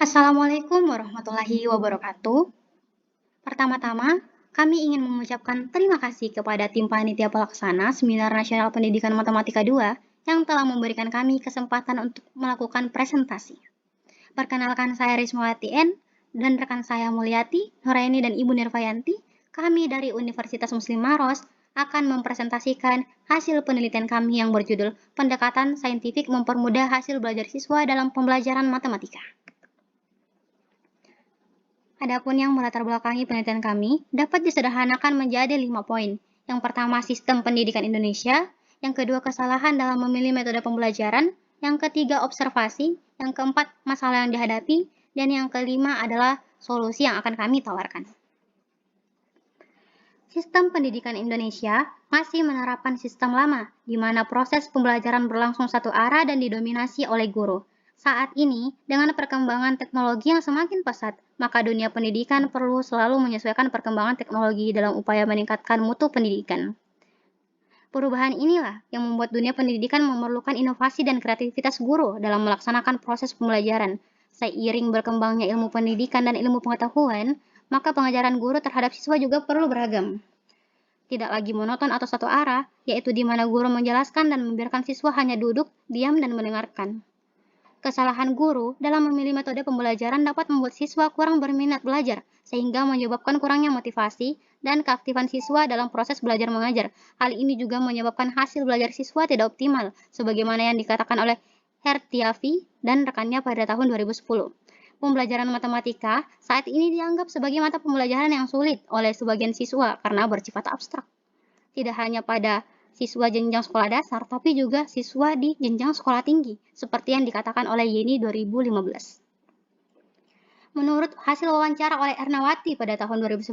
Assalamualaikum warahmatullahi wabarakatuh. Pertama-tama, kami ingin mengucapkan terima kasih kepada tim panitia pelaksana Seminar Nasional Pendidikan Matematika 2 yang telah memberikan kami kesempatan untuk melakukan presentasi. Perkenalkan, saya Rismawati N dan rekan saya Mulyati, Nuraini, dan Ibu Nirvayanti. Kami dari Universitas Muslim Maros akan mempresentasikan hasil penelitian kami yang berjudul Pendekatan Saintifik Mempermudah Hasil Belajar Siswa dalam Pembelajaran Matematika. Adapun yang melatar belakangi penelitian kami dapat disederhanakan menjadi 5 poin. Yang pertama, sistem pendidikan Indonesia. Yang kedua, kesalahan dalam memilih metode pembelajaran. Yang ketiga, observasi. Yang keempat, masalah yang dihadapi. Dan yang kelima adalah solusi yang akan kami tawarkan. Sistem pendidikan Indonesia masih menerapkan sistem lama, di mana proses pembelajaran berlangsung satu arah dan didominasi oleh guru. Saat ini, dengan perkembangan teknologi yang semakin pesat, maka dunia pendidikan perlu selalu menyesuaikan perkembangan teknologi dalam upaya meningkatkan mutu pendidikan. Perubahan inilah yang membuat dunia pendidikan memerlukan inovasi dan kreativitas guru dalam melaksanakan proses pembelajaran. Seiring berkembangnya ilmu pendidikan dan ilmu pengetahuan, maka pengajaran guru terhadap siswa juga perlu beragam. Tidak lagi monoton atau satu arah, yaitu di mana guru menjelaskan dan membiarkan siswa hanya duduk, diam, dan mendengarkan. Kesalahan guru dalam memilih metode pembelajaran dapat membuat siswa kurang berminat belajar, sehingga menyebabkan kurangnya motivasi dan keaktifan siswa dalam proses belajar mengajar. Hal ini juga menyebabkan hasil belajar siswa tidak optimal, sebagaimana yang dikatakan oleh Hertiafi dan rekannya pada tahun 2010. Pembelajaran matematika saat ini dianggap sebagai mata pembelajaran yang sulit oleh sebagian siswa karena bersifat abstrak. Tidak hanya pada siswa jenjang sekolah dasar, tapi juga siswa di jenjang sekolah tinggi, seperti yang dikatakan oleh Yeni 2015. Menurut hasil wawancara oleh Ernawati pada tahun 2019,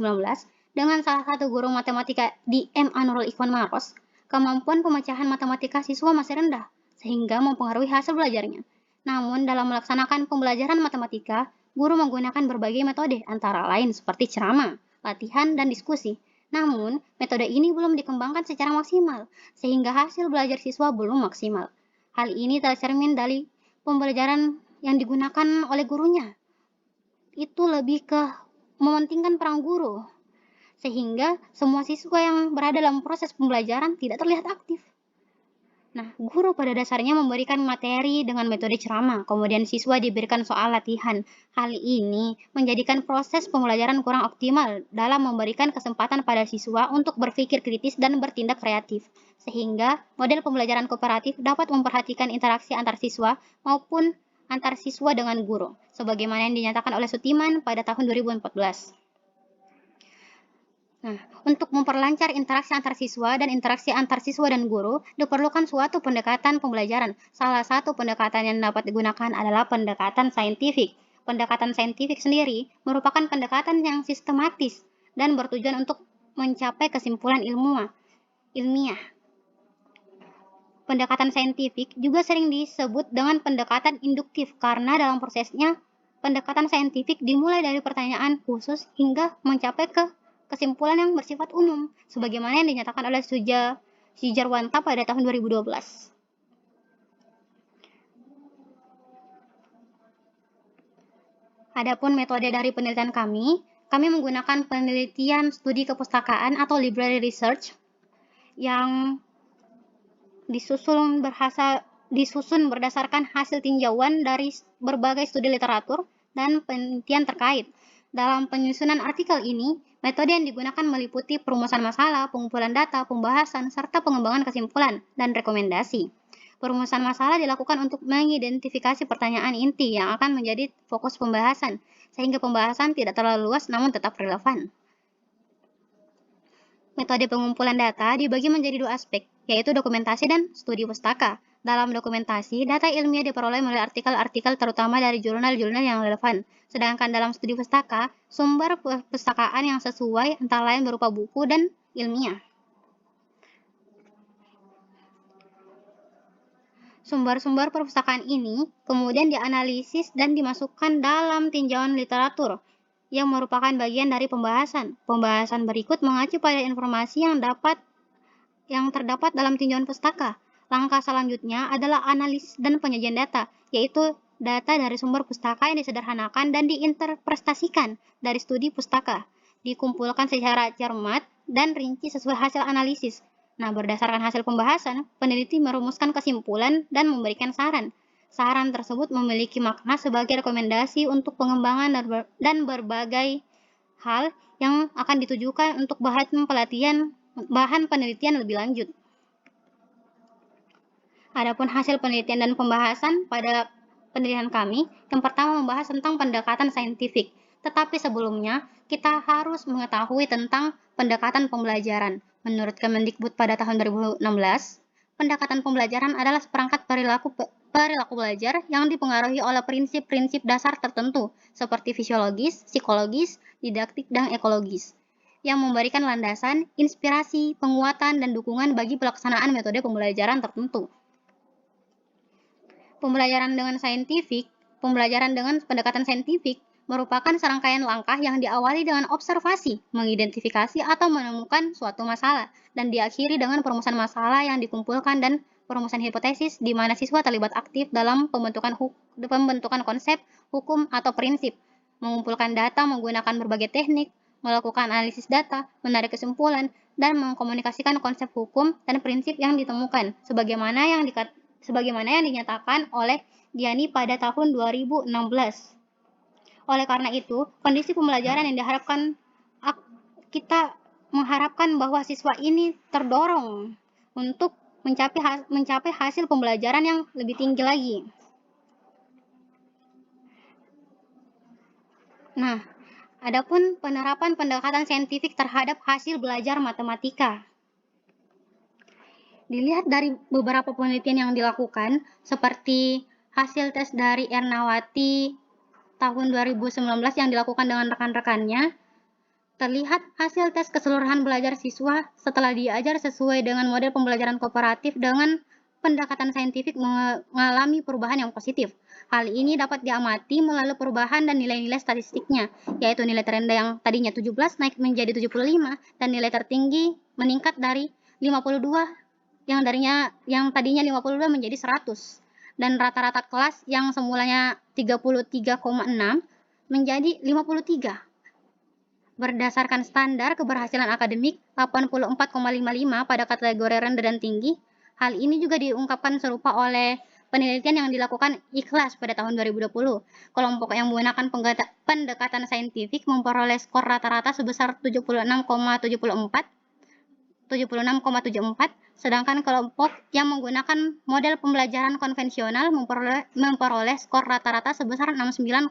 dengan salah satu guru matematika di MA Nurul Ikhwan Maros, kemampuan pemecahan matematika siswa masih rendah, sehingga mempengaruhi hasil belajarnya. Namun, dalam melaksanakan pembelajaran matematika, guru menggunakan berbagai metode, antara lain seperti ceramah, latihan, dan diskusi. Namun, metode ini belum dikembangkan secara maksimal, sehingga hasil belajar siswa belum maksimal. Hal ini tercermin dari pembelajaran yang digunakan oleh gurunya. Itu lebih ke mementingkan peran guru, sehingga semua siswa yang berada dalam proses pembelajaran tidak terlihat aktif. Nah, guru pada dasarnya memberikan materi dengan metode ceramah, kemudian siswa diberikan soal latihan. Hal ini menjadikan proses pembelajaran kurang optimal dalam memberikan kesempatan pada siswa untuk berpikir kritis dan bertindak kreatif. Sehingga model pembelajaran kooperatif dapat memperhatikan interaksi antar siswa maupun antar siswa dengan guru, sebagaimana yang dinyatakan oleh Sutiman pada tahun 2014. Nah, untuk memperlancar interaksi antar siswa dan interaksi antar siswa dan guru, diperlukan suatu pendekatan pembelajaran. Salah satu pendekatan yang dapat digunakan adalah pendekatan saintifik. Pendekatan saintifik sendiri merupakan pendekatan yang sistematis dan bertujuan untuk mencapai kesimpulan ilmiah. Pendekatan saintifik juga sering disebut dengan pendekatan induktif karena dalam prosesnya pendekatan saintifik dimulai dari pertanyaan khusus hingga mencapai ke kesimpulan yang bersifat umum, sebagaimana yang dinyatakan oleh Sujarwanta pada tahun 2012. Adapun metode dari penelitian kami menggunakan penelitian studi kepustakaan atau library research yang disusun berdasarkan hasil tinjauan dari berbagai studi literatur dan penelitian terkait. Dalam penyusunan artikel ini, metode yang digunakan meliputi perumusan masalah, pengumpulan data, pembahasan, serta pengembangan kesimpulan dan rekomendasi. Perumusan masalah dilakukan untuk mengidentifikasi pertanyaan inti yang akan menjadi fokus pembahasan, sehingga pembahasan tidak terlalu luas namun tetap relevan. Metode pengumpulan data dibagi menjadi dua aspek, yaitu dokumentasi dan studi pustaka. Dalam dokumentasi, data ilmiah diperoleh melalui artikel-artikel terutama dari jurnal-jurnal yang relevan. Sedangkan dalam studi pustaka, sumber perpustakaan yang sesuai antara lain berupa buku dan ilmiah. Sumber-sumber perpustakaan ini kemudian dianalisis dan dimasukkan dalam tinjauan literatur, yang merupakan bagian dari pembahasan. Pembahasan berikut mengacu pada informasi yang terdapat dalam tinjauan pustaka. Langkah selanjutnya adalah analisis dan penyajian data, yaitu Data dari sumber pustaka yang disederhanakan dan diinterpretasikan dari studi pustaka, dikumpulkan secara cermat dan rinci sesuai hasil analisis. Nah, berdasarkan hasil pembahasan, peneliti merumuskan kesimpulan dan memberikan saran. Saran tersebut memiliki makna sebagai rekomendasi untuk pengembangan dan berbagai hal yang akan ditujukan untuk bahan penelitian lebih lanjut. Adapun hasil penelitian dan pembahasan pada penelitian kami, yang pertama membahas tentang pendekatan saintifik. Tetapi sebelumnya, kita harus mengetahui tentang pendekatan pembelajaran. Menurut Kemendikbud pada tahun 2016, pendekatan pembelajaran adalah seperangkat perilaku belajar yang dipengaruhi oleh prinsip-prinsip dasar tertentu, seperti fisiologis, psikologis, didaktik, dan ekologis, yang memberikan landasan, inspirasi, penguatan, dan dukungan bagi pelaksanaan metode pembelajaran tertentu. Pembelajaran dengan pendekatan saintifik merupakan serangkaian langkah yang diawali dengan observasi, mengidentifikasi atau menemukan suatu masalah, dan diakhiri dengan perumusan masalah yang dikumpulkan dan perumusan hipotesis di mana siswa terlibat aktif dalam pembentukan konsep, hukum, atau prinsip, mengumpulkan data menggunakan berbagai teknik, melakukan analisis data, menarik kesimpulan, dan mengkomunikasikan konsep hukum dan prinsip yang ditemukan, sebagaimana yang dinyatakan oleh Diani pada tahun 2016. Oleh karena itu, kondisi pembelajaran yang kita mengharapkan bahwa siswa ini terdorong untuk mencapai hasil pembelajaran yang lebih tinggi lagi. Nah, adapun penerapan pendekatan saintifik terhadap hasil belajar matematika. Dilihat dari beberapa penelitian yang dilakukan, seperti hasil tes dari Ernawati tahun 2019 yang dilakukan dengan rekan-rekannya, terlihat hasil tes keseluruhan belajar siswa setelah diajar sesuai dengan model pembelajaran kooperatif dengan pendekatan saintifik mengalami perubahan yang positif. Hal ini dapat diamati melalui perubahan dan nilai-nilai statistiknya, yaitu nilai terendah yang tadinya 17 naik menjadi 75 dan nilai tertinggi meningkat dari 52 yang tadinya 52 menjadi 100, dan rata-rata kelas yang semulanya 33,6 menjadi 53. Berdasarkan standar keberhasilan akademik 84,55 pada kategori rendah dan tinggi, hal ini juga diungkapkan serupa oleh penelitian yang dilakukan Ikhlas pada tahun 2020. Kelompok yang menggunakan pendekatan saintifik memperoleh skor rata-rata sebesar 76,74, sedangkan kelompok yang menggunakan model pembelajaran konvensional memperoleh skor rata-rata sebesar 69,58,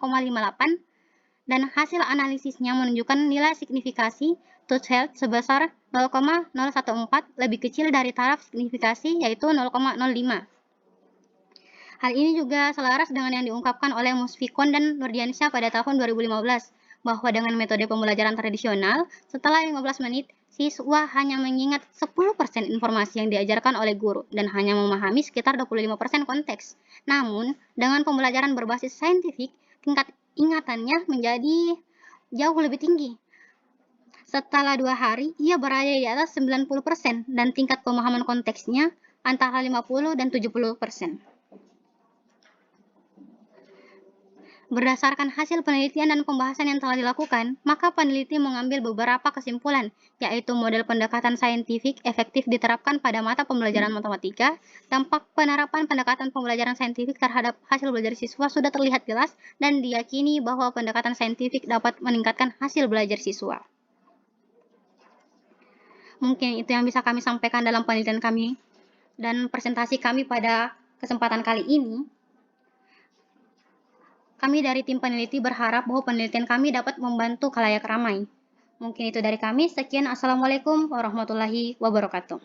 dan hasil analisisnya menunjukkan nilai signifikasi Touch sebesar 0,014 lebih kecil dari taraf signifikasi yaitu 0,05. Hal ini juga selaras dengan yang diungkapkan oleh Musfikon dan Nurdiansyah pada tahun 2015, bahwa dengan metode pembelajaran tradisional, setelah 15 menit, siswa hanya mengingat 10% informasi yang diajarkan oleh guru dan hanya memahami sekitar 25% konteks. Namun, dengan pembelajaran berbasis saintifik, tingkat ingatannya menjadi jauh lebih tinggi. Setelah 2 hari, ia berada di atas 90% dan tingkat pemahaman konteksnya antara 50 dan 70%. Berdasarkan hasil penelitian dan pembahasan yang telah dilakukan, maka peneliti mengambil beberapa kesimpulan, yaitu model pendekatan saintifik efektif diterapkan pada mata pembelajaran matematika, dampak penerapan pendekatan pembelajaran saintifik terhadap hasil belajar siswa sudah terlihat jelas, dan diyakini bahwa pendekatan saintifik dapat meningkatkan hasil belajar siswa. Mungkin itu yang bisa kami sampaikan dalam penelitian kami dan presentasi kami pada kesempatan kali ini. Kami dari tim peneliti berharap bahwa penelitian kami dapat membantu khalayak ramai. Mungkin itu dari kami. Sekian, Assalamualaikum warahmatullahi wabarakatuh.